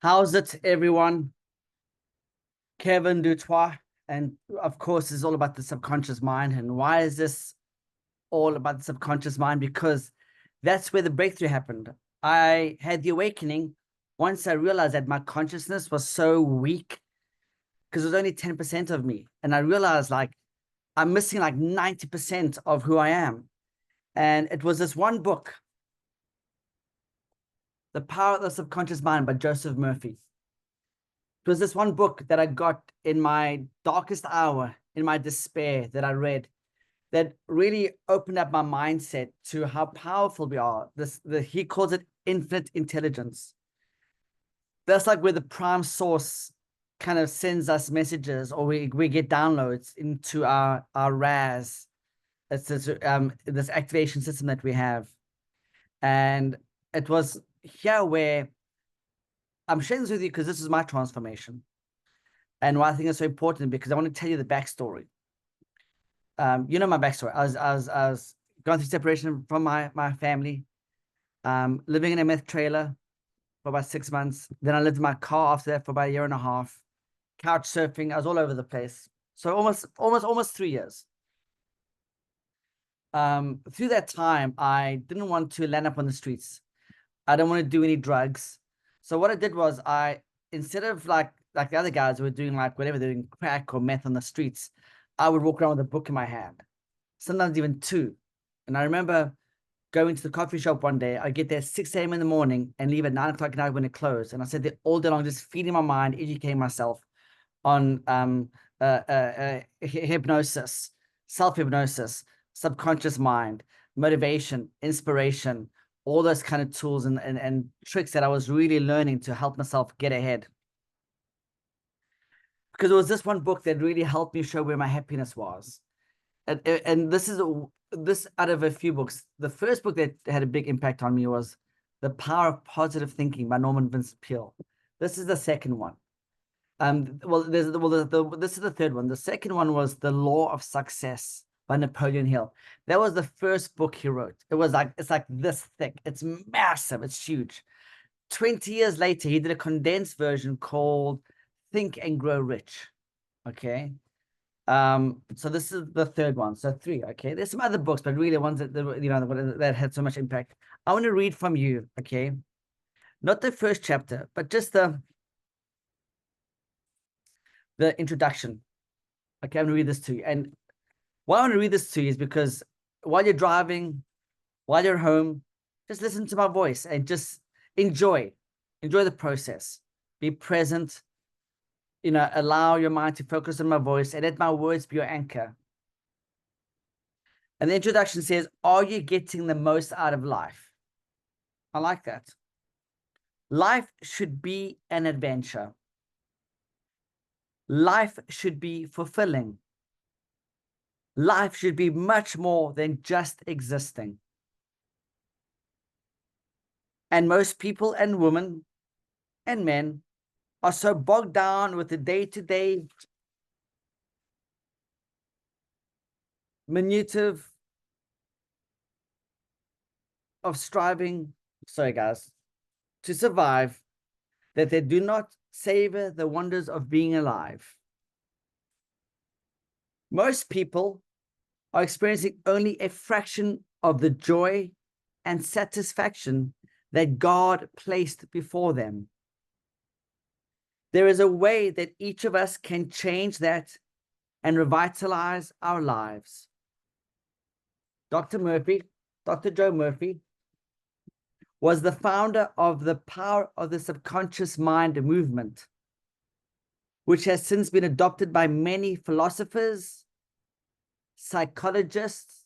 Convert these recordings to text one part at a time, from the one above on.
How's it, everyone? Kevin Du Toit, and of course, it's all about the subconscious mind. And why is this all about the subconscious mind? Because that's where the breakthrough happened. I had the awakening once I realized that my consciousness was so weak because it was only 10% of me. And I realized like I'm missing like 90% of who I am. And it was this one book, The Power of the Subconscious Mind by Joseph Murphy. It was this one book that I got in my darkest hour, in my despair, that I read, that really opened up my mindset to how powerful we are. He calls it infinite intelligence. That's like where the prime source kind of sends us messages, or we get downloads into our RAS. It's this activation system that we have. And it was here where I'm sharing this with you because this is my transformation. And why I think it's so important, because I want to tell you the backstory. You know my backstory. I was going through separation from my family, living in a meth trailer for about 6 months. Then I lived in my car after that for about a year and a half. Couch surfing. I was all over the place. So almost 3 years. Through that time, I didn't want to land up on the streets. I don't want to do any drugs. So what I did was instead of like the other guys who were doing like whatever, they're doing crack or meth on the streets, I would walk around with a book in my hand, sometimes even two. And I remember going to the coffee shop one day. I get there at 6 a.m. in the morning and leave at 9 o'clock at night when it closed. And I sat there all day long, just feeding my mind, educating myself on hypnosis, self-hypnosis, subconscious mind, motivation, inspiration, all those kind of tools and tricks that I was really learning to help myself get ahead. Because it was this one book that really helped me show where my happiness was. And this out of a few books. The first book that had a big impact on me was The Power of Positive Thinking by Norman Vincent Peale. This is the second one. This is the third one. The second one was The Law of Success by Napoleon Hill. That was the first book he wrote. It's like this thick. It's massive. It's huge. 20 years later, he did a condensed version called Think and Grow Rich. Okay. So this is the third one. So 3. Okay. There's some other books, but really ones that had so much impact. I want to read from you. Okay. Not the first chapter, but just the introduction. Okay, I'm gonna read this to you. And why I want to read this to you is because while you're driving, while you're home, just listen to my voice and just enjoy the process. Be present, allow your mind to focus on my voice and let my words be your anchor. And the introduction says, are you getting the most out of life? I like that. Life should be an adventure. Life should be fulfilling. Life should be much more than just existing. And most people and women and men are so bogged down with the day-to-day minutive of striving, sorry guys, to survive, that they do not savor the wonders of being alive. Most people are experiencing only a fraction of the joy and satisfaction that God placed before them. There is a way that each of us can change that and revitalize our lives. Dr. Joe Murphy, was the founder of the Power of the Subconscious Mind movement, which has since been adopted by many philosophers, psychologists,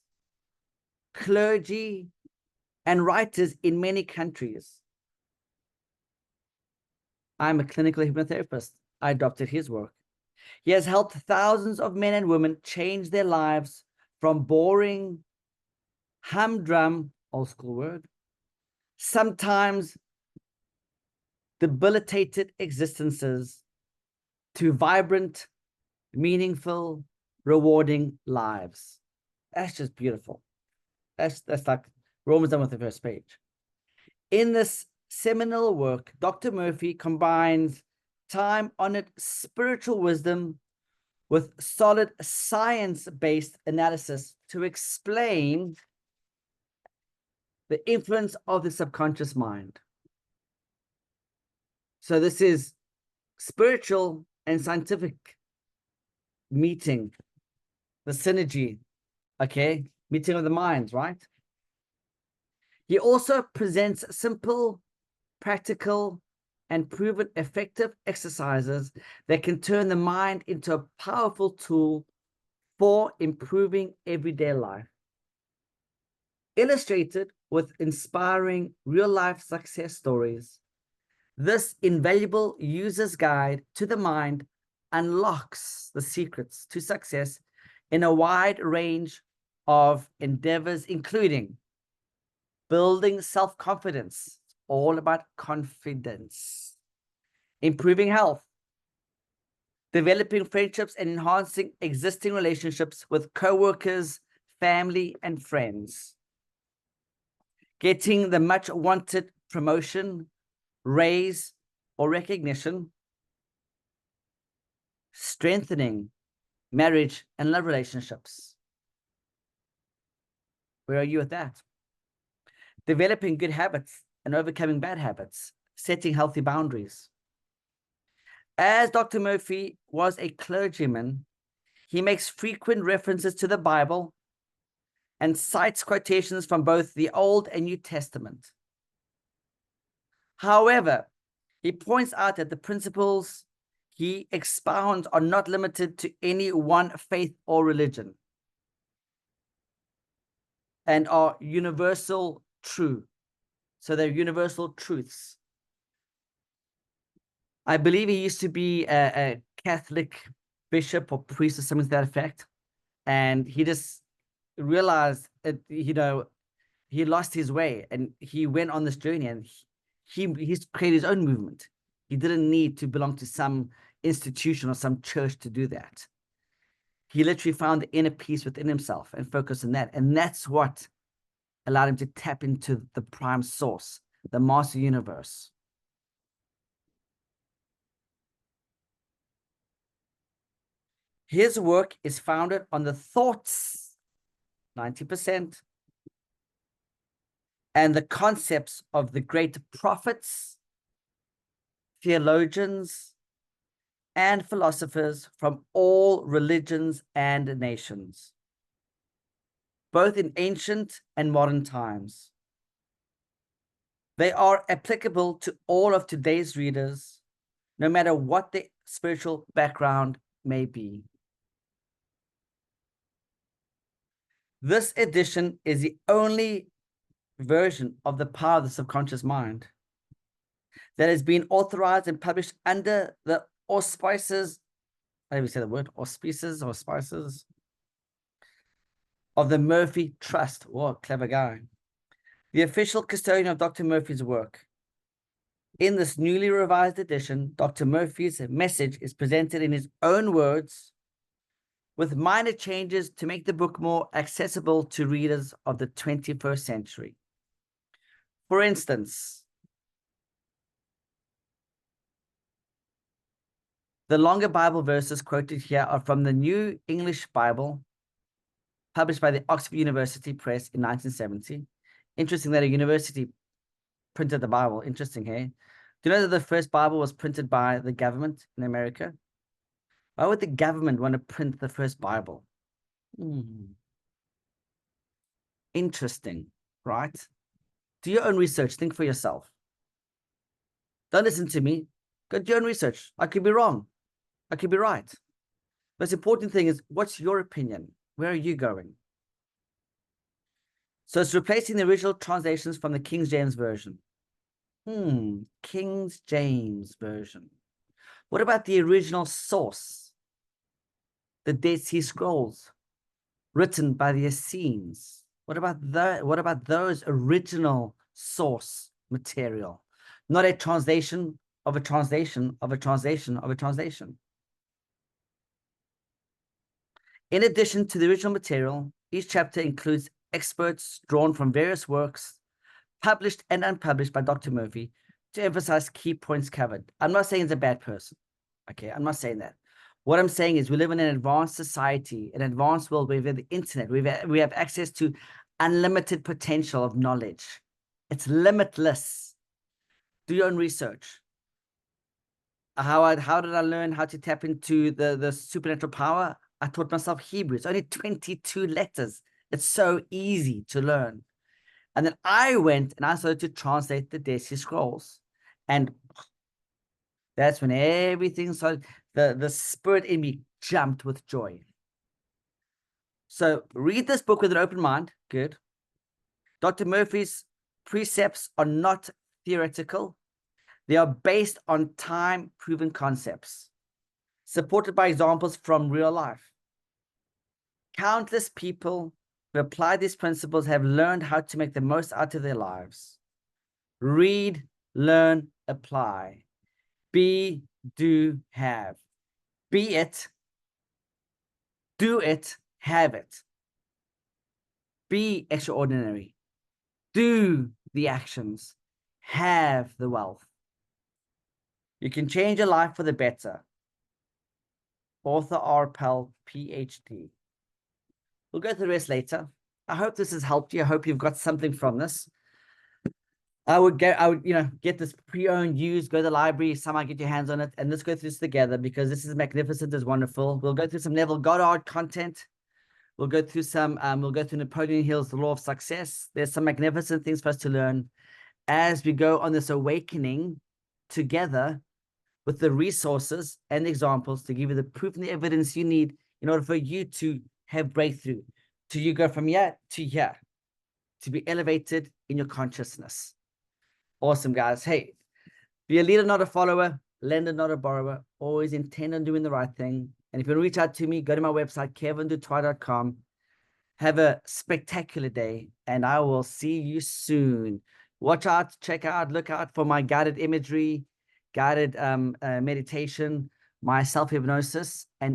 clergy, and writers in many countries. I'm a clinical hypnotherapist. I adopted his work. He has helped thousands of men and women change their lives from boring, humdrum, old school word, sometimes debilitated existences to vibrant, meaningful, rewarding lives. That's just beautiful. That's like we're almost done with the first page. In this seminal work, Dr. Murphy combines time-honored spiritual wisdom with solid science-based analysis to explain the influence of the subconscious mind. So this is spiritual and scientific meeting, the synergy, okay? Meeting of the minds, right? He also presents simple, practical, and proven effective exercises that can turn the mind into a powerful tool for improving everyday life. Illustrated with inspiring real-life success stories, this invaluable user's guide to the mind unlocks the secrets to success in a wide range of endeavors, including building self-confidence, all about confidence, improving health, developing friendships and enhancing existing relationships with co-workers, family, and friends, getting the much wanted promotion, raise, or recognition, strengthening marriage and love relationships. Where are you at that? Developing good habits and overcoming bad habits, setting healthy boundaries. As Dr. Murphy was a clergyman, he makes frequent references to the Bible and cites quotations from both the Old and New Testament. However, he points out that the principles he expounds are not limited to any one faith or religion and are universal true. So they're universal truths. I believe he used to be a Catholic bishop or priest or something to that effect. And he just realized that, you know, he lost his way and he went on this journey and he's created his own movement. He didn't need to belong to some institution or some church to do that. He literally found the inner peace within himself and focused on that. And that's what allowed him to tap into the prime source, the master universe. His work is founded on the thoughts, 90%, and the concepts of the great prophets, theologians, and philosophers from all religions and nations, both in ancient and modern times. They are applicable to all of today's readers, no matter what their spiritual background may be. This edition is the only version of The Power of the Subconscious Mind that has been authorized and published under the auspices, I didn't say the word, auspices of the Murphy Trust. Oh, clever guy. The official custodian of Dr. Murphy's work. In this newly revised edition, Dr. Murphy's message is presented in his own words, with minor changes to make the book more accessible to readers of the 21st century. For instance, the longer Bible verses quoted here are from the New English Bible, published by the Oxford University Press in 1970. Interesting that a university printed the Bible. Interesting, hey? Do you know that the first Bible was printed by the government in America? Why would the government want to print the first Bible? Interesting, right? Do your own research. Think for yourself. Don't listen to me. Go do your own research. I could be wrong. I could be right. The most important thing is, what's your opinion? Where are you going? So it's replacing the original translations from the King James Version. King James Version. What about the original source? The Dead Sea Scrolls, written by the Essenes. What about those original source material? Not a translation of a translation of a translation of a translation. In addition to the original material, each chapter includes experts drawn from various works published and unpublished by Dr. Murphy to emphasize key points covered. I'm not saying he's a bad person. Okay, I'm not saying that. What I'm saying is we live in an advanced society, an advanced world where we have the internet. We have access to unlimited potential of knowledge. It's limitless. Do your own research. How did I learn how to tap into the supernatural power? I taught myself Hebrew. It's only 22 letters. It's so easy to learn. And then I went and I started to translate the Dead Sea Scrolls. And that's when everything started, the spirit in me jumped with joy. So read this book with an open mind. Good. Dr. Murphy's precepts are not theoretical. They are based on time-proven concepts, supported by examples from real life. Countless people who apply these principles have learned how to make the most out of their lives. Read, learn, apply. Be, do, have. Be it, do it, have it. Be extraordinary. Do the actions. Have the wealth. You can change your life for the better. Author R. Pell, PhD. We'll go through the rest later. I hope this has helped you. I hope you've got something from this. I would get this pre-owned, used, go to the library, somehow get your hands on it, and let's go through this together because this is magnificent, it's wonderful. We'll go through some Neville Goddard content. We'll go through Napoleon Hill's The Law of Success. There's some magnificent things for us to learn as we go on this awakening together with the resources and examples to give you the proof and the evidence you need in order for you to have breakthrough, to you go from here to here, to be elevated in your consciousness. Awesome, guys. Hey, be a leader, not a follower, lender, not a borrower. Always intend on doing the right thing. And if you want to reach out to me, go to my website, kevindu-twa.com. Have a spectacular day, and I will see you soon. Watch out, check out, look out for my guided imagery, guided meditation, my self-hypnosis, and